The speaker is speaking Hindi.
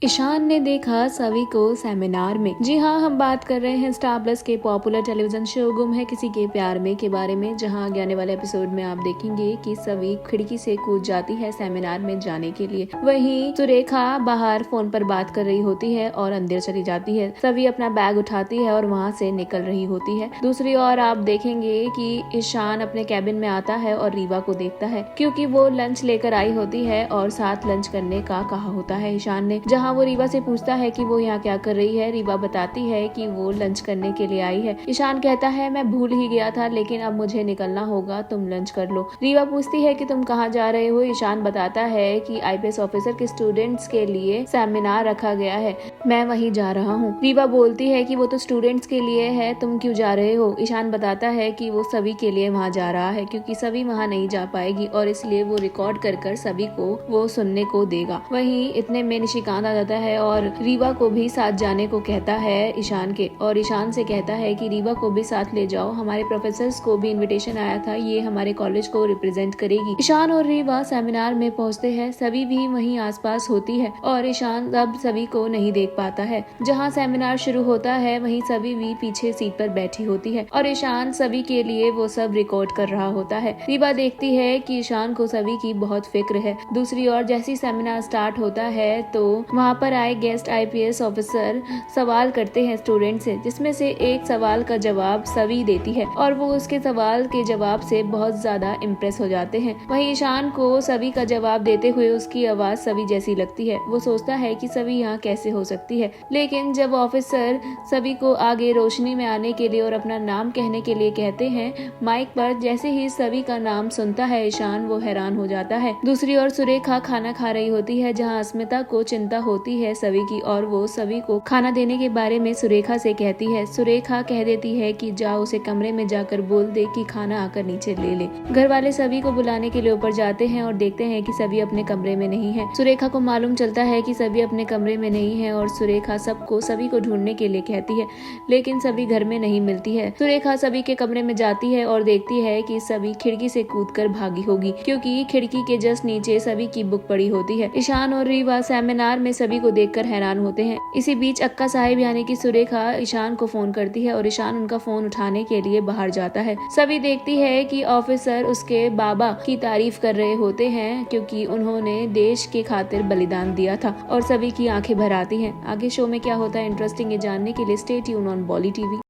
ईशान ने देखा सभी को सेमिनार में। जी हाँ, हम बात कर रहे हैं स्टार प्लस के पॉपुलर टेलीविजन शो गुम है किसी के प्यार में के बारे में, जहाँ आगे आने वाले एपिसोड में आप देखेंगे कि सभी खिड़की से कूद जाती है सेमिनार में जाने के लिए। वहीं सुरेखा बाहर फोन पर बात कर रही होती है और अंदर चली जाती है। सभी अपना बैग उठाती है और वहाँ से निकल रही होती है। दूसरी ओर आप देखेंगे कि ईशान अपने कैबिन में आता है और रीवा को देखता है, क्योंकि वो लंच लेकर आई होती है और साथ लंच करने का कहा होता है ईशान ने। जहाँ वो रीवा से पूछता है कि वो यहाँ क्या कर रही है। रीवा बताती है कि वो लंच करने के लिए आई है। ईशान कहता है मैं भूल ही गया था, लेकिन अब मुझे निकलना होगा, तुम लंच कर लो। रीवा पूछती है कि तुम कहाँ जा रहे हो। ईशान बताता है कि आईपीएस ऑफिसर के स्टूडेंट्स के लिए सेमिनार रखा गया है, मैं वहीं जा रहा हूँ। रीवा बोलती है कि वो तो स्टूडेंट्स के लिए है, तुम क्यों जा रहे हो। ईशान बताता है कि वो सभी के लिए वहाँ जा रहा है, क्योंकि सभी वहाँ नहीं जा पाएगी और इसलिए वो रिकॉर्ड कर सभी को वो सुनने को देगा। वहीं इतने में निशिकांत आ जाता है और रीवा को भी साथ जाने को कहता है ईशान के, और ईशान से कहता है कि रीवा को भी साथ ले जाओ, हमारे प्रोफेसर्स को भी इनविटेशन आया था, ये हमारे कॉलेज को रिप्रेजेंट करेगी। ईशान और रीवा सेमिनार में पहुंचते हैं। सभी भी वहीं आसपास होती है और ईशान अब सभी को नहीं देख पाता है। जहां सेमिनार शुरू होता है वहीं सभी भी पीछे सीट पर बैठी होती है और ईशान सभी के लिए वो सब रिकॉर्ड कर रहा होता है। रीवा देखती है कि ईशान को सभी की बहुत फिक्र है। दूसरी ओर जैसी सेमिनार स्टार्ट होता है तो वहाँ पर आए गेस्ट आईपीएस ऑफिसर सवाल करते हैं स्टूडेंट से, जिसमें से एक सवाल का जवाब सभी देती है और वो उसके सवाल के जवाब से बहुत ज्यादा इम्प्रेस हो जाते हैं। वहीं ईशान को सभी का जवाब देते हुए उसकी आवाज सभी जैसी लगती है। वो सोचता है कि सभी यहाँ कैसे हो सकती है, लेकिन जब ऑफिसर सभी को आगे रोशनी में आने के लिए और अपना नाम कहने के लिए कहते हैं माइक पर, जैसे ही सभी का नाम सुनता है ईशान वो हैरान हो जाता है। दूसरी ओर सुरेखा खाना खा रही होती है, जहाँ अस्मिता को चिंता होती है सभी की और वो सभी को खाना देने के बारे में सुरेखा से कहती है। सुरेखा कह देती है कि जाओ उसे कमरे में जाकर बोल दे कि खाना आकर नीचे ले ले। घर वाले सभी को बुलाने के लिए ऊपर जाते हैं और देखते हैं कि सभी अपने कमरे में नहीं है। सुरेखा को मालूम चलता है कि सभी अपने कमरे में नहीं है और सुरेखा सभी को ढूंढने के लिए कहती है, लेकिन सभी घर में नहीं मिलती है। सुरेखा सभी के कमरे में जाती है और देखती है कि सभी खिड़की से कूदकर भागी होगी, क्योंकि खिड़की के जस्ट नीचे सभी की बुक पड़ी होती है। ईशान और रीवा सेमिनार में सभी को देखकर हैरान होते हैं। इसी बीच अक्का साहिब यानी कि सुरेखा ईशान को फोन करती है और ईशान उनका फोन उठाने के लिए बाहर जाता है। सभी देखती है कि ऑफिसर उसके बाबा की तारीफ कर रहे होते हैं, क्योंकि उन्होंने देश के खातिर बलिदान दिया था, और सभी की आंखें भर आती हैं। आगे शो में क्या होता है इंटरेस्टिंग ये जानने के लिए stay tune on volley TV.